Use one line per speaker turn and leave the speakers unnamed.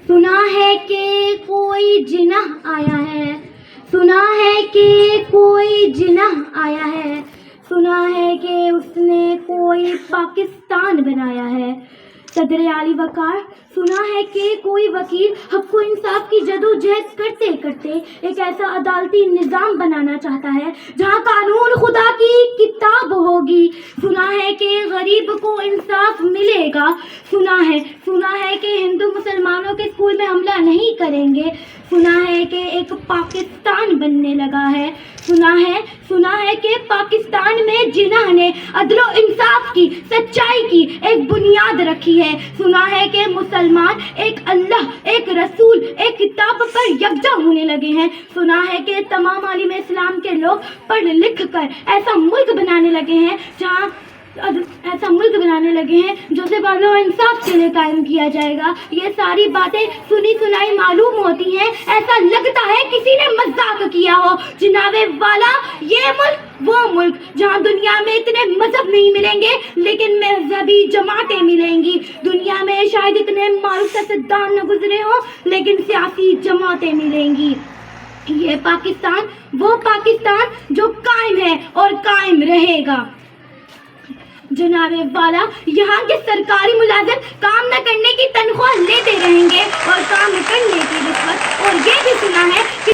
सुना है कि कोई जिन्ह आया है, सुना है कि कोई जिन्ह आया है, सुना है कि उसने कोई पाकिस्तान बनाया है। सदर आली वकार, सुना है कि कोई वकील हक़ व इंसाफ की जदोजहद करते करते एक ऐसा अदालती निज़ाम बनाना चाहता है जहाँ कानून खुदा की किताब होगी। सुना है कि गरीब को इंसाफ मिलेगा। सुना है कि हिंदू मुसलमानों के स्कूल में हमला नहीं करेंगे। सुना है कि एक पाकिस्तान बनने लगा है। सुना है कि पाकिस्तान में जिन्ह ने अदलो इंसाफ की, सच्चाई की एक बुनियाद रखी है। सुना है कि मुसलमान एक अल्लाह, एक रसूल, एक किताब पर यकजा होने लगे हैं। सुना है कि तमाम आलिम इस्लाम के लोग पढ़ लिख कर ऐसा मुल्क बनाने लगे हैं जो से बालो इंसाफ के लिए कायम किया जाएगा। ये सारी बातें सुनी सुनाई मालूम होती हैं, ऐसा लगता है किसी ने मजाक किया हो। जनाबे वाला, ये मुल्क वो मुल्क जहाँ दुनिया में इतने मजहब नहीं मिलेंगे लेकिन मजहबी जमातें मिलेंगी। दुनिया में शायद इतने मारूफ सियासतदान न गुजरे हों लेकिन सियासी जमातें मिलेंगी। ये पाकिस्तान वो पाकिस्तान जो कायम है और कायम रहेगा। जनाबे वाला, यहाँ के सरकारी मुलाजिम काम न करने की तनख्वाह लेते रहेंगे और काम करने की रिश्वत। और ये भी सुना है कि